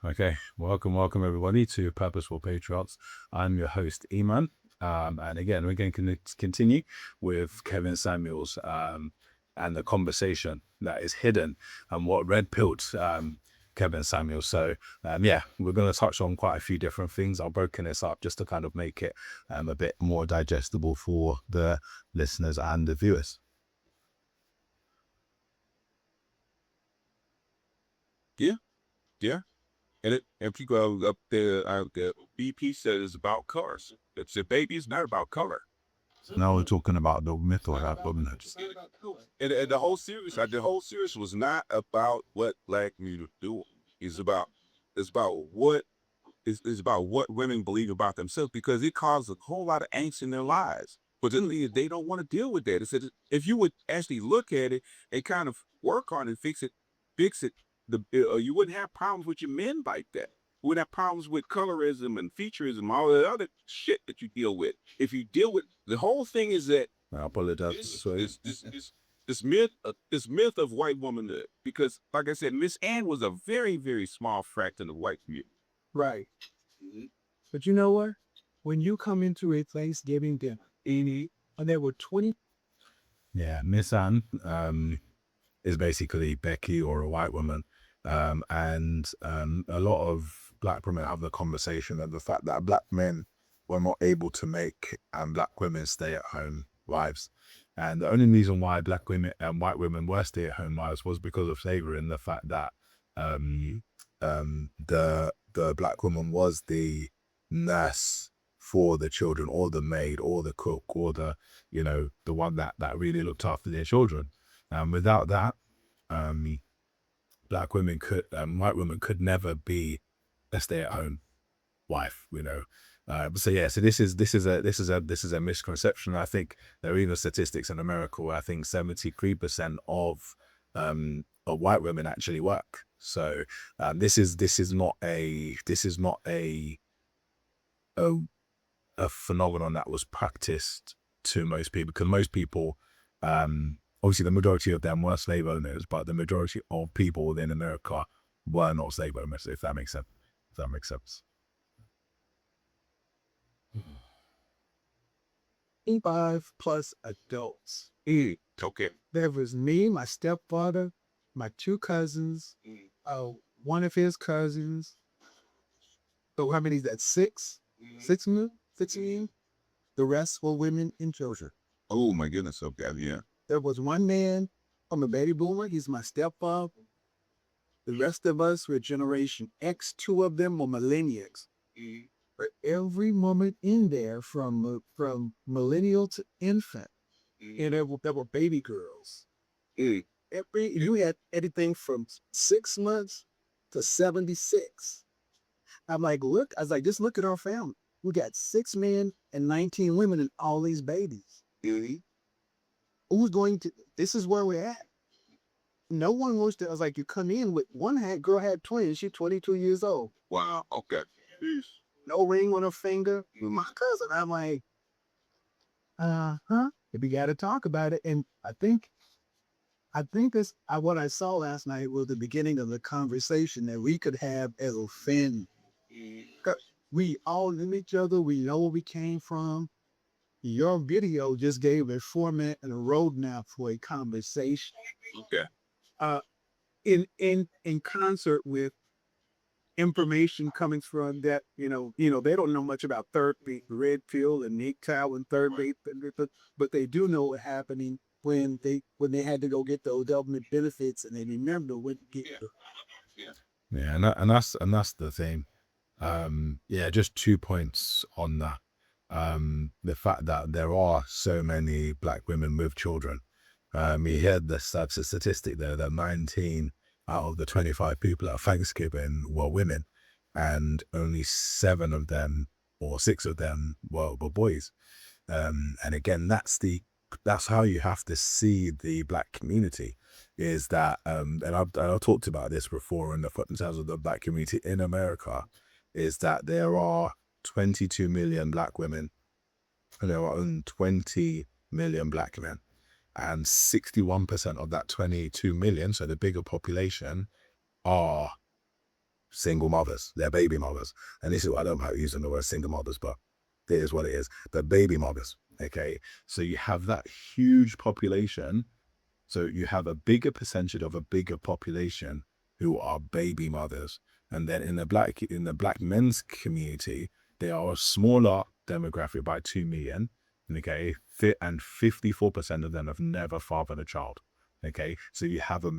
Okay, welcome everybody to Purposeful Patriots. I'm your host, Eman. And again, we're going to continue with Kevin Samuels and the conversation that is hidden and what red pilled Kevin Samuels. So, yeah, we're going to touch on quite a few different things. I've broken this up just to kind of make it a bit more digestible for the listeners and the viewers. Yeah, yeah. And people up there, the BP said it's about colors. It's a baby is not about color. Now we're talking about the myth or that, And the whole series was not about what black men are doing. It's about it's about what it's about what women believe about themselves because it caused a whole lot of angst in their lives. But then they don't want to deal with that. It said if you would actually look at it and kind of work on it, fix it, you wouldn't have problems with your men like that. You wouldn't have problems with colorism and featureism, all the other shit that you deal with. If you deal with the whole thing is that I apologize. this myth of white womanhood. Because, like I said, Miss Anne was a very, very small fraction of white community. Right. But you know what? When you come into a Thanksgiving dinner, and there were 20, Yeah, Miss Anne is basically Becky or a white woman. And a lot of black women have the conversation of the fact that black men were not able to make black women stay at home wives. And the only reason why black women and white women were stay at home wives was because of slavery and the fact that the black woman was the nurse for the children, or the maid, or the cook, or the one that really looked after their children. And without that, um, white women could never be a stay-at-home wife. So yeah, so this is a misconception. I think there are even statistics in America where I think 73% of white women actually work. So this is not a a phenomenon that was practiced to most people, because most people, obviously the majority of them were slave owners, but the majority of people within America were not slave owners, if that makes sense. If that makes sense. 5 plus adults. Okay. There was me, my stepfather, my two cousins, uh, one of his cousins. So how many is that? Six? 6 men? 6 men? The rest were women and children. Oh my goodness. Okay. Yeah. There was one man, I'm a baby boomer. He's my stepfather. The rest of us were Generation X. Two of them were millennials. For every moment in there, from millennial to infant, and there were baby girls. You had anything from 6 months to 76. I was like, just look at our family. We got 6 men and 19 women and all these babies. Who's going to? This is where we're at. No one wants to. I was like, you come in with girl had twins. She's 22 years old. Wow. Okay. No ring on her finger. My cousin. I'm like, huh? We got to talk about it. And I think this, what I saw last night was the beginning of the conversation that we could have as a family. 'Cause we all knew each other. We know where we came from. Your video just gave a format and a roadmap for a conversation. Okay. Uh, in concert with information coming from that, they don't know much about third beat, red pill, and Nick Tao and third beat, but they do know what happening when they had to go get those government benefits, and they remember when to get Yeah. the Yeah. Yeah, and that's the thing. Yeah, just 2 points on that. The fact that there are so many black women with children. You heard the statistic there that 19 out of the 25 people at Thanksgiving were women, and only 7 of them or 6 of them were boys. And again, that's how you have to see the black community, is that and I've talked about this before in terms of the black community in America, is that there are 22 million black women and there are only 20 million black men, and 61% of that 22 million, so the bigger population, are single mothers, they're baby mothers. And this is what I don't like using the word single mothers, but it is what it is. They're baby mothers. Okay. So you have that huge population. So you have a bigger percentage of a bigger population who are baby mothers. And then in the black men's community, they are a smaller demographic by 2 million. Okay. And 54% of them have never fathered a child. Okay. So you have a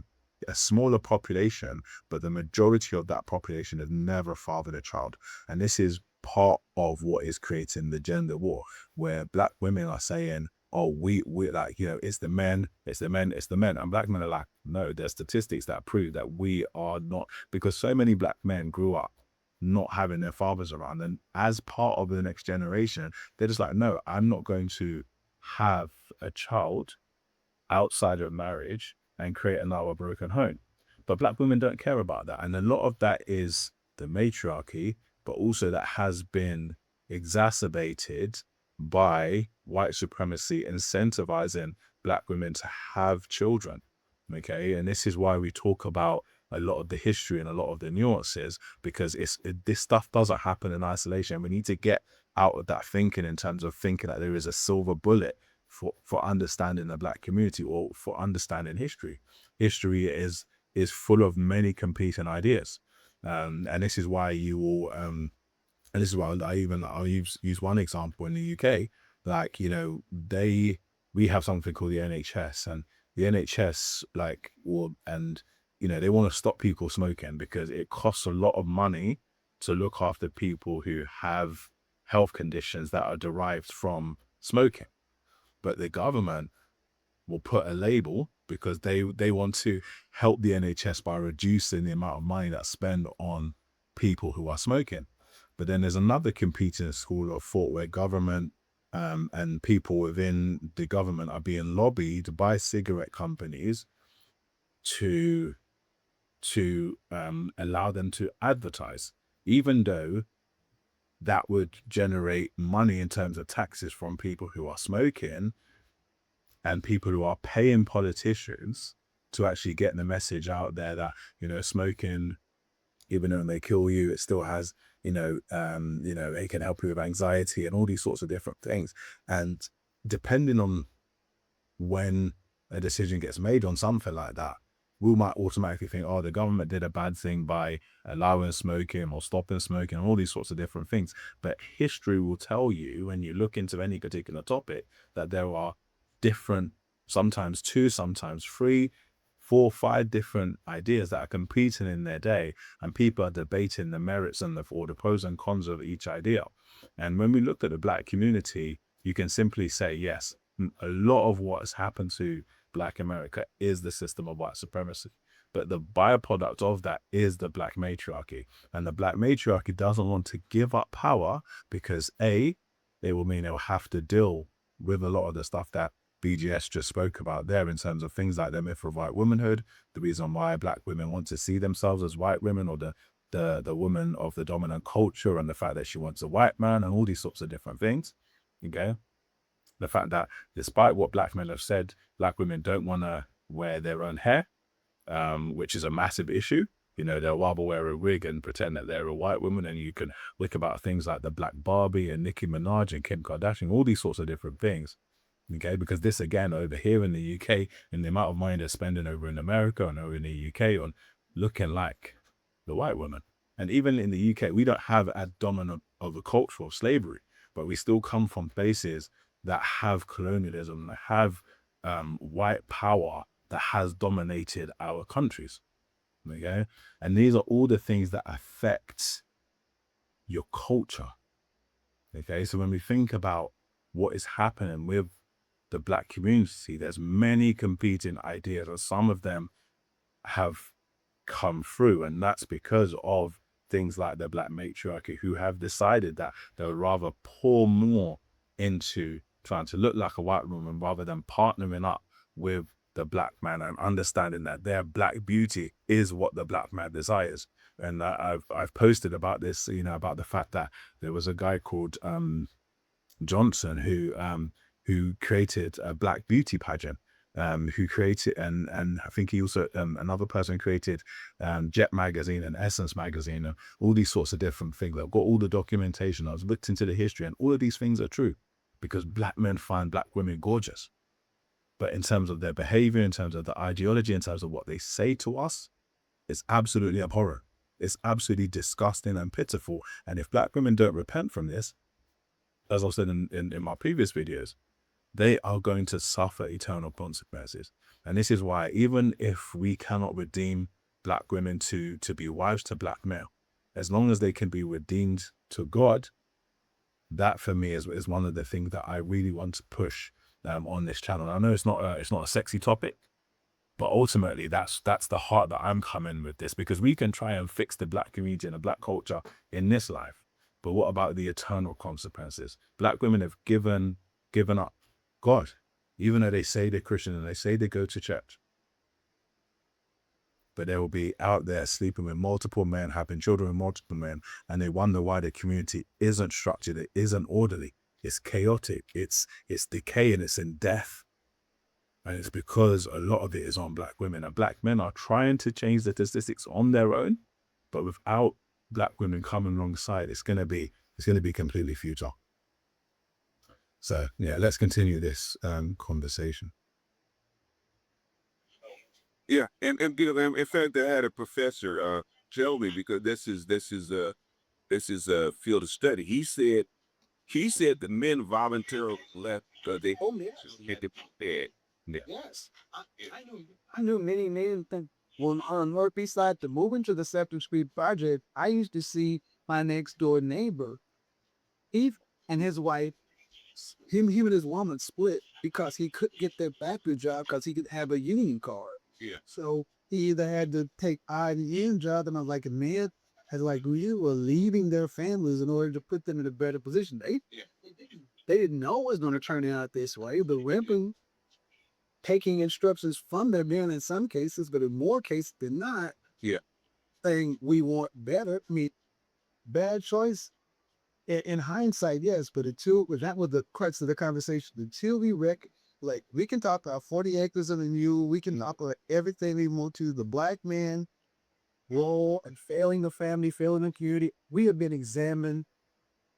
smaller population, but the majority of that population has never fathered a child. And this is part of what is creating the gender war, where black women are saying, oh, we like, it's the men, it's the men, it's the men. And black men are like, no, there's statistics that prove that we are not, because so many black men grew up not having their fathers around. And as part of the next generation, they're just like, no, I'm not going to have a child outside of marriage and create another broken home. But black women don't care about that. And a lot of that is the matriarchy, but also that has been exacerbated by white supremacy incentivizing black women to have children. Okay. And this is why we talk about a lot of the history and a lot of the nuances, because this stuff doesn't happen in isolation. We need to get out of that thinking in terms of thinking that there is a silver bullet for understanding the black community or for understanding history. History is full of many competing ideas. And this is why you will, and this is why I'll use one example in the UK. Like, we have something called the NHS, and the NHS they want to stop people smoking because it costs a lot of money to look after people who have health conditions that are derived from smoking. But the government will put a label because they want to help the NHS by reducing the amount of money that's spent on people who are smoking. But then there's another competing school of thought where government and people within the government are being lobbied by cigarette companies to allow them to advertise, even though that would generate money in terms of taxes from people who are smoking and people who are paying politicians to actually get the message out there that, smoking, even though it may kill you, it still has, it can help you with anxiety and all these sorts of different things. And depending on when a decision gets made on something like that, we might automatically think, oh, the government did a bad thing by allowing smoking or stopping smoking and all these sorts of different things. But history will tell you, when you look into any particular topic, that there are different, sometimes 2, sometimes 3, 4, 5 different ideas that are competing in their day, and people are debating the merits and the pros and cons of each idea. And when we looked at the black community, you can simply say, yes, a lot of what has happened to Black America is the system of white supremacy. But the byproduct of that is the black matriarchy. And the black matriarchy doesn't want to give up power because it will mean they'll have to deal with a lot of the stuff that BGS just spoke about there in terms of things like the myth of white womanhood, the reason why black women want to see themselves as white women, or the woman of the dominant culture, and the fact that she wants a white man and all these sorts of different things. Okay. The fact that despite what black men have said, black women don't want to wear their own hair, which is a massive issue. They'll rather wear a wig and pretend that they're a white woman. And you can look about things like the Black Barbie and Nicki Minaj and Kim Kardashian, all these sorts of different things. Okay, because this, again, over here in the UK, and the amount of money they're spending over in America and over in the UK on looking like the white woman. And even in the UK, we don't have as dominant of a culture of slavery, but we still come from places that have colonialism, that have white power that has dominated our countries. Okay, and these are all the things that affect your culture. Okay, so when we think about what is happening with the black community, there's many competing ideas, and some of them have come through, and that's because of things like the black matriarchy, who have decided that they would rather pour more into trying to look like a white woman rather than partnering up with the black man and understanding that their black beauty is what the black man desires. And I've posted about this, about the fact that there was a guy called Johnson who created a black beauty pageant. who created, and I think he also, another person created Jet Magazine and Essence Magazine, and all these sorts of different things. I've got all the documentation. I was looked into the history, and all of these things are true because black men find black women gorgeous. But in terms of their behavior, in terms of the ideology, in terms of what they say to us, it's absolutely abhorrent. It's absolutely disgusting and pitiful. And if black women don't repent from this, as I've said in my previous videos, they are going to suffer eternal consequences. And this is why, even if we cannot redeem black women to be wives to black men, as long as they can be redeemed to God, that for me is one of the things that I really want to push on this channel. I know it's not a sexy topic, but ultimately that's the heart that I'm coming with this, because we can try and fix the black community and the black culture in this life, but what about the eternal consequences? Black women have given up God, even though they say they're Christian and they say they go to church, but they will be out there sleeping with multiple men, having children with multiple men, and they wonder why the community isn't structured, it isn't orderly, it's chaotic, it's decaying, it's in death. And it's because a lot of it is on black women, and black men are trying to change the statistics on their own, but without black women coming alongside, it's going to be completely futile. So yeah, let's continue this conversation. Yeah, and in fact, I had a professor tell me, because this is a field of study. He said the men voluntarily left because they hit the bed. Yeah. Yes. I knew many men think when on Northeast side to move into the Septum Street project, I used to see my next door neighbor, he and his wife, he and his woman split because he couldn't get that factory job because he could have a union card. Yeah. So he either had to take odd end job, and I was like, man, as like we were leaving their families in order to put them in a better position. They didn't know it was going to turn out this way. The women taking instructions from their men in some cases, but in more cases than not, Yeah. saying we want better. I mean, bad choice in hindsight, yes, but that was the crux of the conversation. Until like we can talk about 40 acres of the mule, we can talk about everything we want to, the black man role and failing the family, failing the community. We have been examined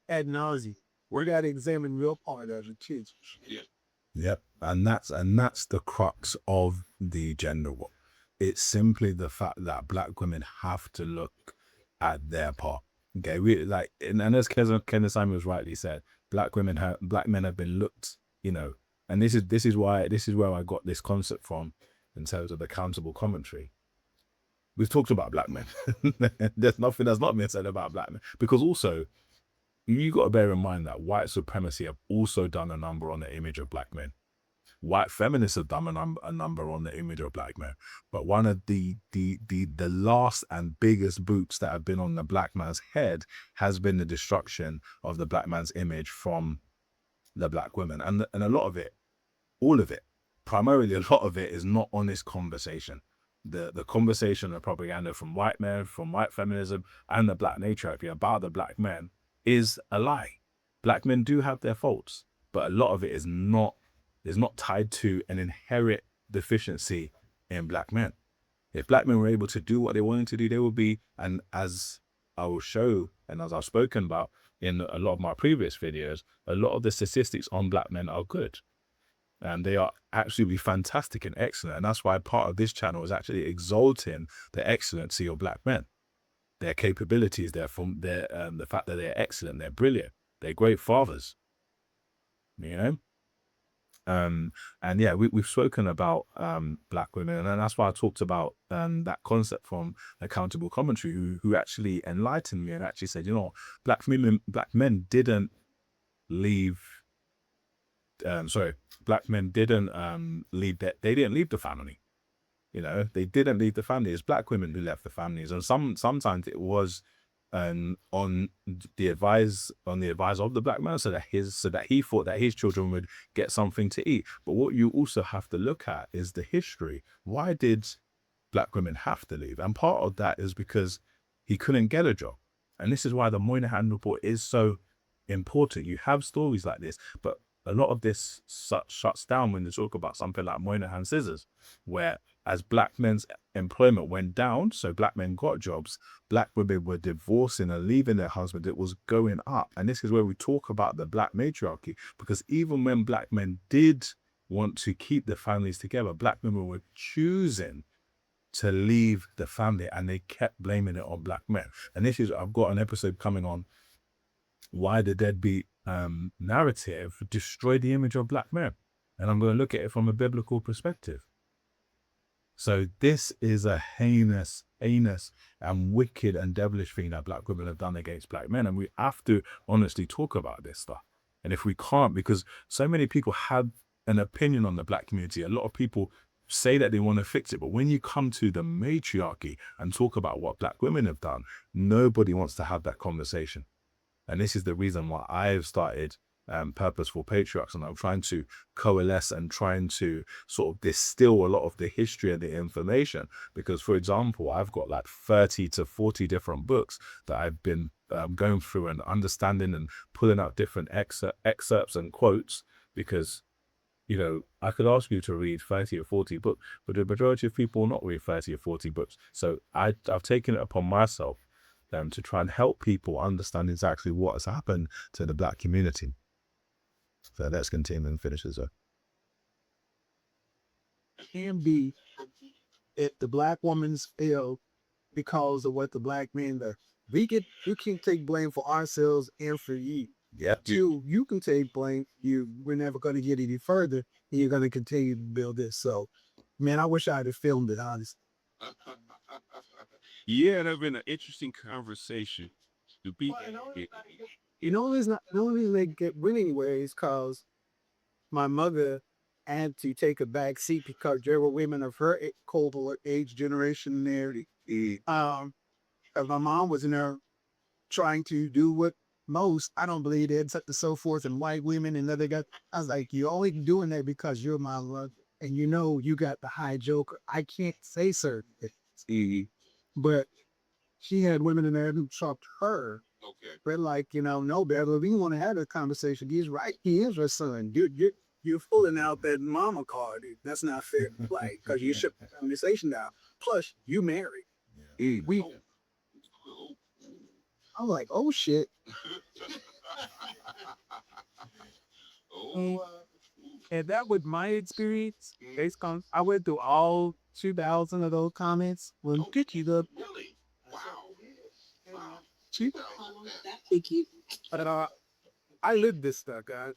ad nauseum. We got to examine real hard as a kids. Yeah. Yep, and that's the crux of the gender war. It's simply the fact that black women have to look at their part. Okay, we like, and as Kenneth Samuels rightly said, black men have been looked, and this is where I got this concept from in terms of accountable commentary. We've talked about black men. There's nothing that's not been said about black men, because also you got to bear in mind that white supremacy have also done a number on the image of black men. White feminists have done a number on the image of black men, but one of the last and biggest boots that have been on the black man's head has been the destruction of the black man's image from the black women, and a lot of it, all of it, primarily a lot of it is not honest conversation. The conversation of propaganda from white men, from white feminism, and the black patriarchy about the black men is a lie. Black men do have their faults, but a lot of it is not tied to an inherent deficiency in black men. If black men were able to do what they wanted to do, they would be, and as I will show, and as I've spoken about in a lot of my previous videos, a lot of the statistics on black men are good. And they are absolutely fantastic and excellent. And that's why part of this channel is actually exalting the excellency of black men, their capabilities, the fact that they're excellent, they're brilliant, they're great fathers, And yeah, we've spoken about black women, and that's why I talked about that concept from accountable commentary, who actually enlightened me and actually said, black men didn't leave. Black men didn't leave they didn't leave the family. They didn't leave the family. It's black women who left the families, and sometimes it was on the advice of the black man, so that he thought that his children would get something to eat. But what you also have to look at is the history. Why did black women have to leave? And part of that is because he couldn't get a job. And this is why the Moynihan report is so important. You have stories like this, but a lot of this shuts down when they talk about something like Moynihan Scissors, where as black men's employment went down, so black men got jobs, black women were divorcing and leaving their husband, it was going up. And this is where we talk about the black matriarchy, because even when black men did want to keep the families together, black women were choosing to leave the family, and they kept blaming it on black men. And this is, I've got an episode coming on why the deadbeat narrative destroyed the image of black men. And I'm going to look at it from a biblical perspective. So this is a heinous and wicked and devilish thing that black women have done against black men. And we have to honestly talk about this stuff. And if we can't, because so many people have an opinion on the black community, a lot of people say that they want to fix it. But when you come to the matriarchy and talk about what black women have done, nobody wants to have that conversation. And this is the reason why I've started Purposeful Patriarchs, and I'm trying to coalesce and trying to sort of distill a lot of the history and the information. Because, for example, I've got like 30 to 40 different books that I've been going through and understanding and pulling out different excerpts and quotes, because, you know, I could ask you to read 30 or 40 books, but the majority of people will not read 30 or 40 books. So I've taken it upon myself to try and help people understand exactly what has happened to the black community. So let's continue and finish this up. Can be if the black woman's ill because of what the black men do. You can take blame for ourselves and for you. Yeah. You can take blame. We're never going to get any further. And you're going to continue to build this. So, man, I wish I'd have filmed it, honestly. Yeah, that'd been an interesting conversation to be. You know, it's not, the only reason they get winning anyway is because my mother had to take a back seat because there were women of her cohort, age generation there. My mom was in there trying to do what most, I don't believe it, so forth, and white women and other guys. I was like, you're only doing that because you're my love, and you know you got the high joker. I can't say certain things. But she had women in there who talked to her. Okay. But like, you know, no, Beverly, we want to have a conversation. He's right. He is her son. You're pulling out that mama card. Dude. That's not fair to play because you shut the conversation down. Plus, you married. We. I'm like, oh shit. And that was my experience. Based on, I went through all 2,000 of those comments. When did you look? Really? Wow. Thank you. I lived this stuff, guys.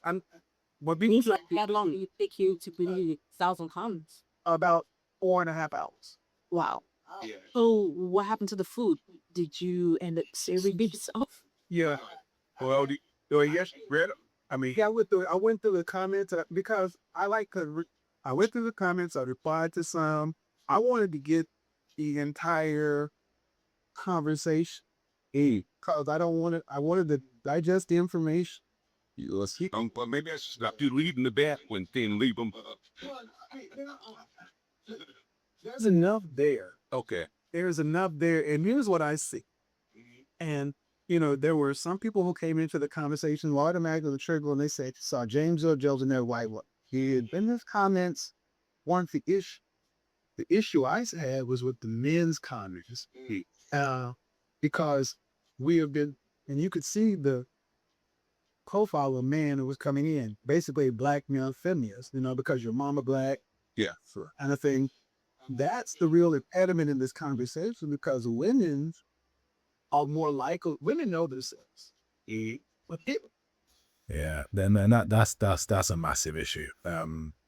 What Means like how long did it take you to believe 1,000 comments? about 4.5 hours. Wow. Yeah. So what happened to the food? Did you end up serving it yourself? Yeah. Well, yes, read. I mean, Yeah, I went through the comments because I I went through the comments. I replied to some. I wanted to get the entire conversation because I don't want it. I wanted to digest the information. but maybe I should stop you leaving the bed when then leave them. There's enough there. Okay. There's enough there, and here's what I see. And you know, there were some people who came into the conversation automatically the trigger and they said, saw James Earl Jones and their white one. He had been in his comments. One the issue. The issue I had was with the men's comments. Because we have been, and you could see the profile of a man who was coming in, basically a black male feminist, you know, because your mama black, Yeah. kind of thing. That's the real impediment in this conversation because women are more likely, women know themselves. But people, Yeah, then that's a massive issue.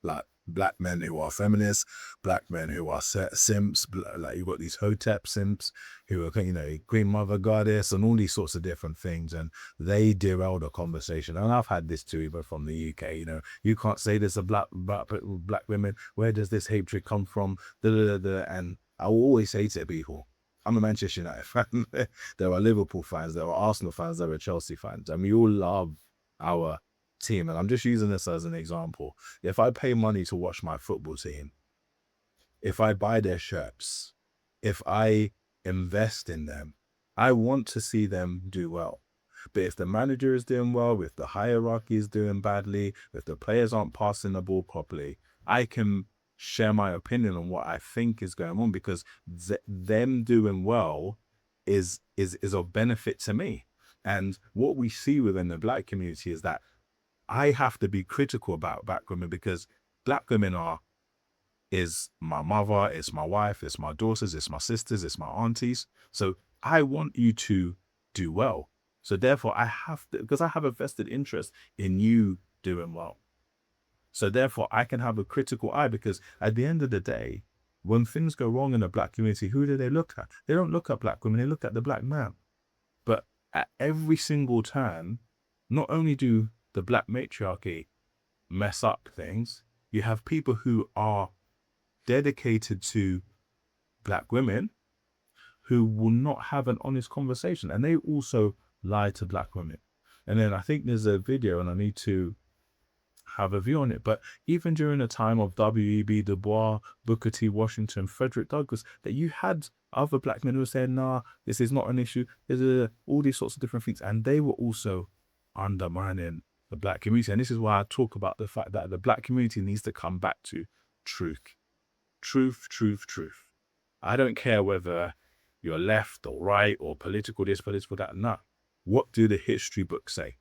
Like black men who are feminists, black men who are simps, like you've got these hotep simps who are, you know, Green Mother Goddess and all these sorts of different things, and they derail the conversation. And I've had this too, even from the UK. You know, you can't say there's a black women. Where does this hatred come from? And I will always say to people, I'm a Manchester United fan. There are Liverpool fans, there are Arsenal fans, there are Chelsea fans, and we all love our team. And I'm just using this as an example. If I pay money to watch my football team, if I buy their shirts, if I invest in them, I want to see them do well. But if the manager is doing well, if the hierarchy is doing badly, if the players aren't passing the ball properly, I can share my opinion on what I think is going on, because them doing well is of benefit to me. And what we see within the Black community is that I have to be critical about Black women, because Black women is my mother, it's my wife, it's my daughters, it's my sisters, it's my aunties. So I want you to do well. So therefore I have to, because I have a vested interest in you doing well. So therefore I can have a critical eye, because at the end of the day, when things go wrong in the Black community, who do they look at? They don't look at Black women, they look at the Black man. But at every single turn, not only do the Black matriarchy mess up things, you have people who are dedicated to Black women who will not have an honest conversation, and they also lie to Black women. And then I think there's a video, and I need to have a view on it, but even during the time of W.E.B. Du Bois, Booker T. Washington, Frederick Douglass, that you had other Black men who were saying, nah, this is not an issue, there's all these sorts of different things, and they were also undermining the Black community. And this is why I talk about the fact that the Black community needs to come back to truth. Truth, truth, truth. I don't care whether you're left or right or political this, political that. No. What do the history books say?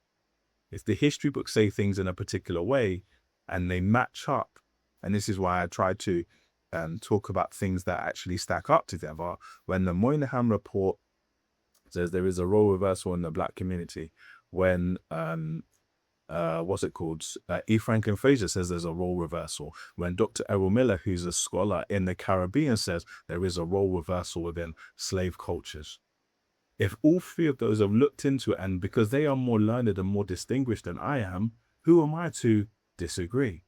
If the history books say things in a particular way and they match up, and this is why I try to talk about things that actually stack up together. When the Moynihan report says there is a role reversal in the Black community, when what's it called? E. Franklin Fraser says there's a role reversal. When Dr. Errol Miller, who's a scholar in the Caribbean, says there is a role reversal within slave cultures. If all three of those have looked into it, and because they are more learned and more distinguished than I am, who am I to disagree?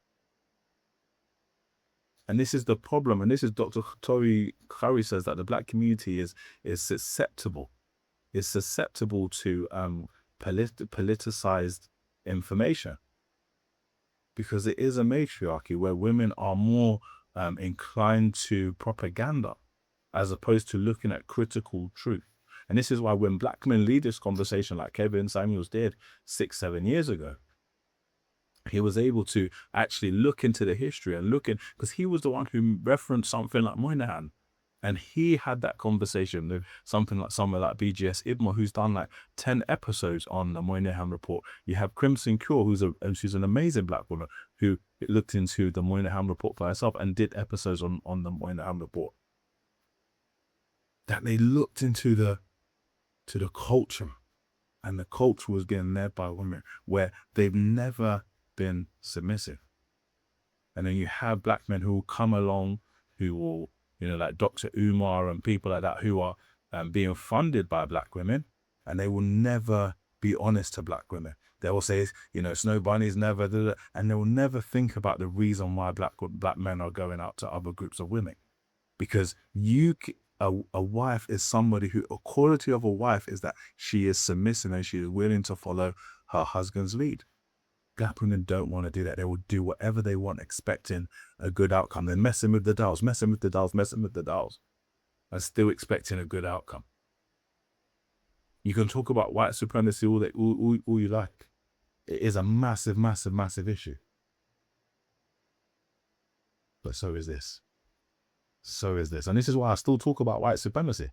And this is the problem. And this is Dr. Tori Curry says that the Black community is susceptible. It's susceptible to politicized information, because it is a matriarchy where women are more inclined to propaganda as opposed to looking at critical truth. And this is why when Black men lead this conversation, like Kevin Samuels did 6-7 years ago, he was able to actually look into the history and look in, because he was the one who referenced something like Moynihan. And he had that conversation with someone like BGS Idma, who's done like 10 episodes on the Moynihan report. You have Crimson Cure, she's an amazing Black woman who looked into the Moynihan report for herself and did episodes on the Moynihan report. That they looked into the culture, and the culture was getting led by women where they've never been submissive. And then you have Black men who will come along, who will, like Dr. Umar and people like that, who are being funded by Black women, and they will never be honest to Black women. They will say, Snow Bunny's never, and they will never think about the reason why Black men are going out to other groups of women. Because a wife is somebody who, a quality of a wife is that she is submissive and she is willing to follow her husband's lead. Black women don't want to do that. They will do whatever they want, expecting a good outcome. They're messing with the dials, and still expecting a good outcome. You can talk about white supremacy all you like. It is a massive, massive, massive issue. But so is this. And this is why I still talk about white supremacy.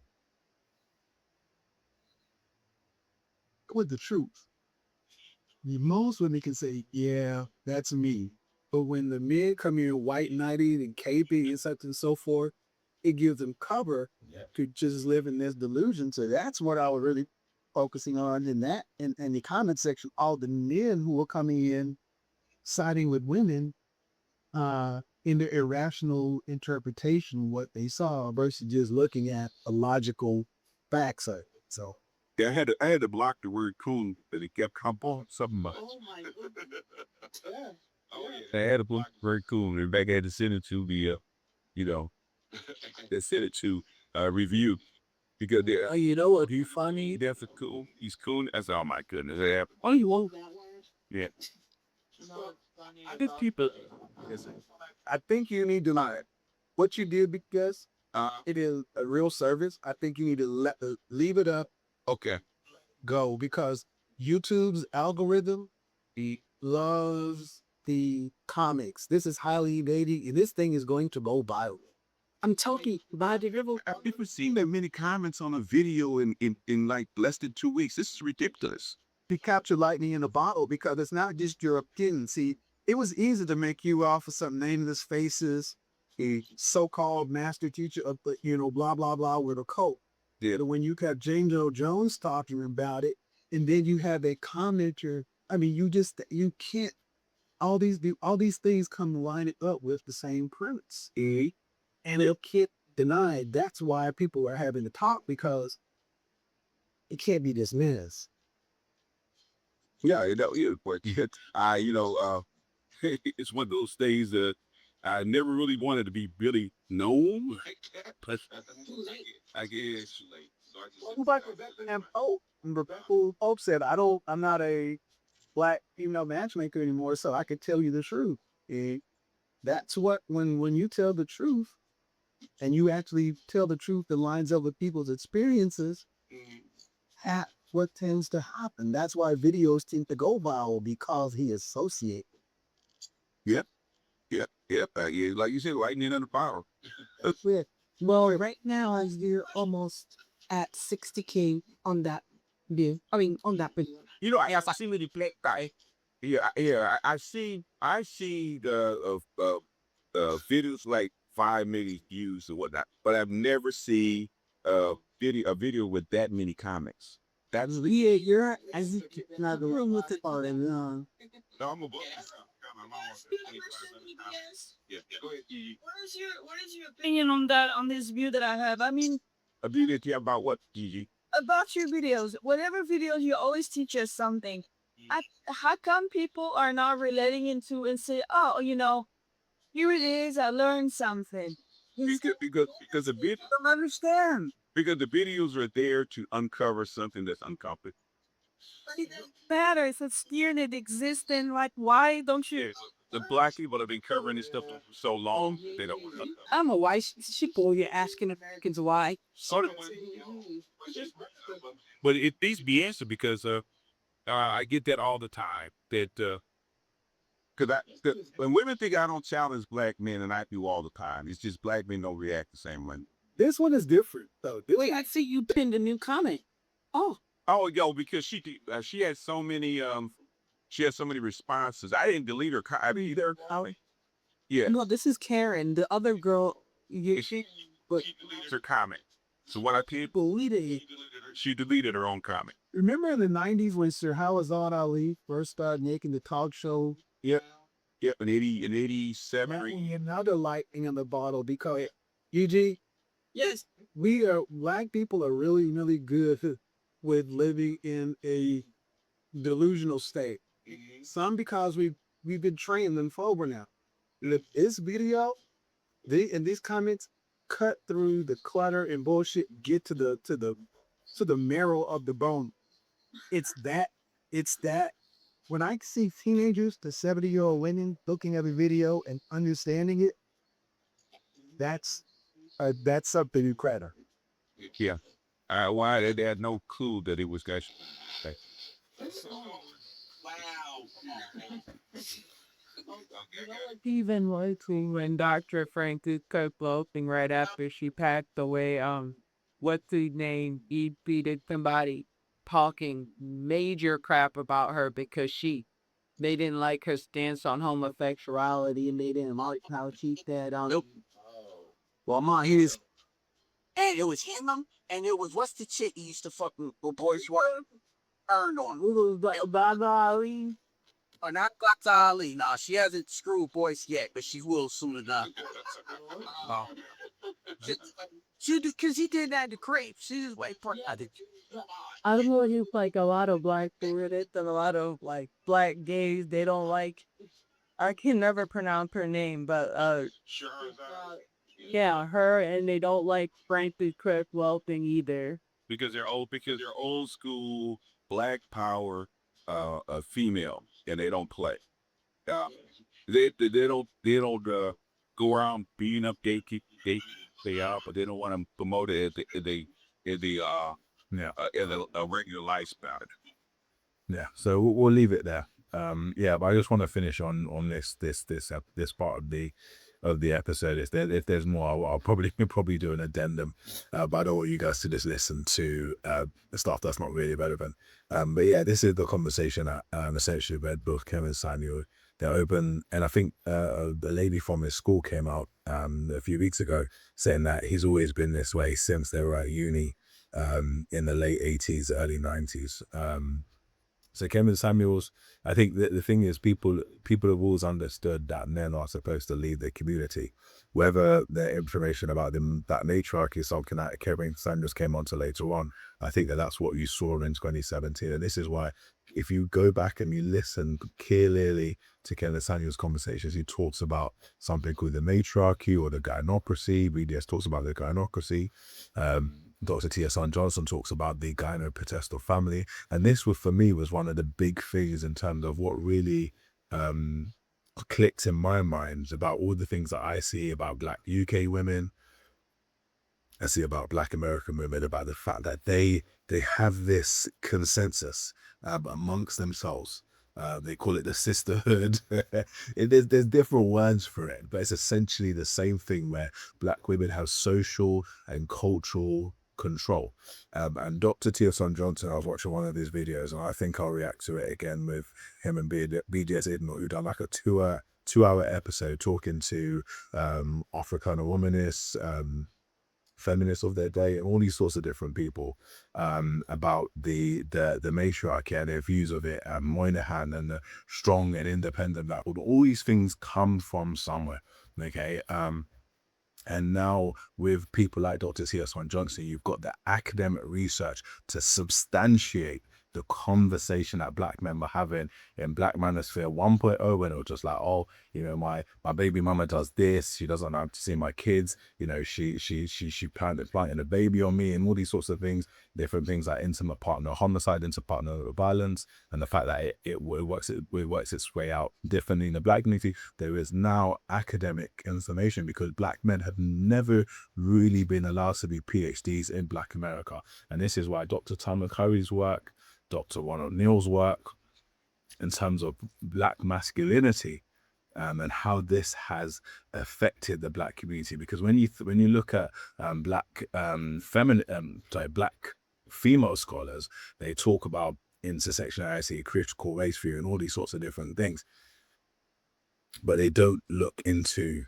With the truth, most women can say, yeah, that's me. But when the men come in white knighted and caping and such and so forth, it gives them cover to just live in this delusion. So that's what I was really focusing on in that. And the comment section, all the men who were coming in siding with women in their irrational interpretation of what they saw versus just looking at a logical facts of it. So Yeah, I had to block the word coon, but it kept coming on something about. Oh my goodness. Yeah. I had to block the word coon. Rebecca had to send it to the, they sent it to review, because they, oh, you know what? You funny? that's a coon. He's coon. I said, oh my goodness. Yeah. Oh, you won't. Yeah. I did people. I think you need to like what you did, because it is a real service. I think you need to leave it up, Okay. go, because YouTube's algorithm loves the comics. This is highly dating. This thing is going to go viral. I'm talking about the river. I've never seen that many comments on a video in like less than 2 weeks. This is ridiculous. To capture lightning in a bottle because it's not just your opinion. See, it was easy to make you off of some nameless faces, a so-called master teacher of the, blah, blah, blah with a coat. Yeah. But when you have James Earl Jones talking about it, and then you have a commenter, I mean, you can't, all these things come lining up with the same premise. And it can't deny it. That's why people are having to talk because it can't be dismissed. Yeah, but yet it's one of those things that I never really wanted to be really known. Plus, I guess. And Hope said, I'm not a black female matchmaker anymore, so I could tell you the truth. And that's what, when you tell the truth and you actually tell the truth that lines up with people's experiences, that's what tends to happen. That's why videos tend to go viral because he associates. Yep, yep. Yeah, like you said, lightning in the bottle. With Well, right now you're almost at 60K on that view. I mean, on that video. I see the black guy. Yeah. I see the videos like 5 million views or whatnot, but I've never seen a video with that many comments. That's you're as not the room with it all and no, I'm a What is your opinion on that, on this view that I have? I mean, a video about what, Gigi? about your videos, whatever videos, you always teach us something. How come people are not relating into and say, oh, here it is, I learned something. Because the video, I don't understand. because the videos are there to uncover something that's uncovered. It doesn't matter. It's a steer that exists, and like, why don't you? The black people have been covering this stuff for so long, they don't. I don't know why people you're asking Americans why. Sort of. But it needs to be answered because I get that all the time. That because when women think I don't challenge black men, and I do all the time, it's just black men don't react the same way. this one is different though. Wait, I see you pinned a new comment. Oh, yo, because she had so many responses. I didn't delete her. I mean, either. Yeah. no, this is Karen, the other girl. She deleted her comment. So what I did, she deleted her own comment. Remember in the 90s when Sir Hawazan Ali first started making the talk show? Yep, in 87. Another lightning in the bottle because UG, Yes. black people are really, really good with living in a delusional state. Some because we've been trained them forward now. This video, these comments cut through the clutter and bullshit, get to the marrow of the bone. It's that when I see teenagers, the 70-year-old women looking at a video and understanding it, that's something incredible. Yeah. Why they had no clue that it was guys. Even likely when Dr. Francis kept floating right after she passed away, what's his name? He beated somebody talking major crap about her because they didn't like her stance on homosexuality and they didn't like how she said, well, ma, here's, and it was him, and it was, what's the chick he used to fucking boys earned on? It was like Baba Ali. Or not Dr. Ali. Nah, she hasn't screwed boys yet, but she will soon enough. Because he did that to Creep. She just wait for that. I don't know if like a lot of black British and a lot of like black gays, they don't like, I can never pronounce her name, but yeah, her, and they don't like Francis Crick Welting either. Because they're old school black power female, and they don't play. They don't go around beating up they are, but they don't want to promote it in the regular lifestyle. Yeah, so we'll leave it there. Yeah, but I just want to finish on this part of the episode. If there's more, I'll probably do an addendum. But I don't want you guys to just listen to stuff that's not really relevant. But yeah, this is the conversation that essentially Red Bull, Kevin Samuel, they're open, and I think a lady from his school came out a few weeks ago saying that he's always been this way since they were at uni in the late 80s, early 90s. So Kevin Samuels, I think that the thing is, people have always understood that men are supposed to lead the community, whether the information about them, that matriarchy is something that Kevin Samuels came onto later on. I think that that's what you saw in 2017, and this is why, if you go back and you listen clearly to Kevin Samuels' conversations, he talks about something called the matriarchy or the gynocracy. BDS talks about the gynocracy. Dr. T.S. Johnson talks about the gynoprotestal family. And this, for me, was one of the big things in terms of what really clicked in my mind about all the things that I see about Black UK women, I see about Black American women, about the fact that they have this consensus amongst themselves. They call it the sisterhood. There's different words for it, but it's essentially the same thing where Black women have social and cultural control. And Dr. Tioson Johnson, I was watching one of his videos, and I think I'll react to it again with him and BJS Idnor, who done like a two-hour episode talking to Africana womanists, feminists of their day, and all these sorts of different people about the matriarchy and their views of it, and Moynihan and the strong and independent Black. All these things come from somewhere, okay? And now with people like Dr. T.S. Johnson, you've got the academic research to substantiate the conversation that Black men were having in Black Manosphere 1.0, when it was just like, oh, you know, my baby mama does this, she doesn't have to see my kids, you know, she planted a baby on me, and all these sorts of things, different things like intimate partner homicide, intimate partner violence, and the fact that it works its way out differently in the Black community. There is now academic information, because Black men have never really been allowed to be PhDs in Black America. And this is why Dr. Tamara Curry's work, Dr. Ronald Neal's work in terms of Black masculinity, and how this has affected the Black community. Because when you look at Black female scholars, they talk about intersectionality, critical race theory, and all these sorts of different things, but they don't look into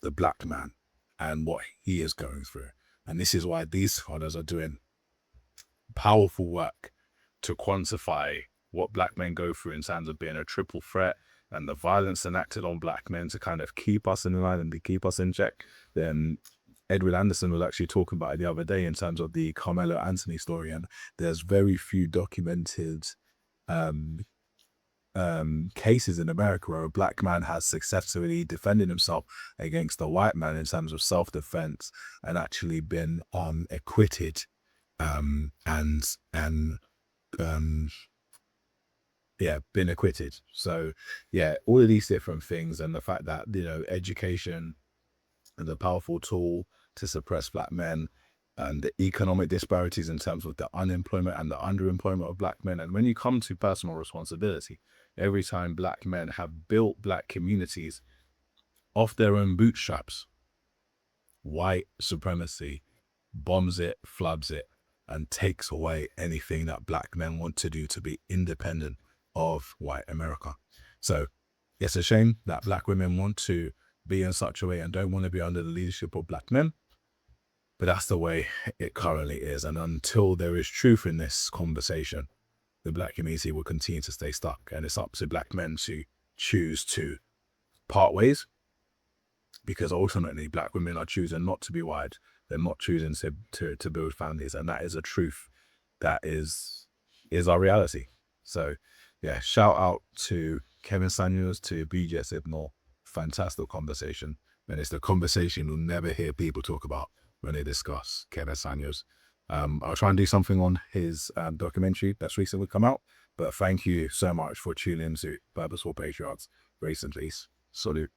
the Black man and what he is going through. And this is why these scholars are doing powerful work to quantify what Black men go through in terms of being a triple threat, and the violence enacted on Black men to kind of keep us in line and to keep us in check. Then Edward Anderson was actually talking about it the other day in terms of the Carmelo Anthony story, and there's very few documented cases in America where a Black man has successfully defended himself against a white man in terms of self-defense and actually been acquitted been acquitted. So yeah, all of these different things, and the fact that, you know, education and the powerful tool to suppress Black men, and the economic disparities in terms of the unemployment and the underemployment of Black men. And when you come to personal responsibility, every time Black men have built Black communities off their own bootstraps, white supremacy bombs it, floods it, and takes away anything that Black men want to do to be independent of white America. So it's a shame that Black women want to be in such a way and don't want to be under the leadership of Black men, but that's the way it currently is. And until there is truth in this conversation, the Black community will continue to stay stuck, and it's up to Black men to choose to part ways, because ultimately Black women are choosing not to be white. They're not choosing to build families, and that is a truth that is our reality. So yeah, shout out to Kevin Samuels, to BJS Ibnor. Fantastic conversation, and it's the conversation you'll never hear people talk about when they discuss Kevin Samuels. I'll try and do something on his documentary that's recently come out, but thank you so much for tuning in to Purposeful Patriots. Grace and peace. Salute.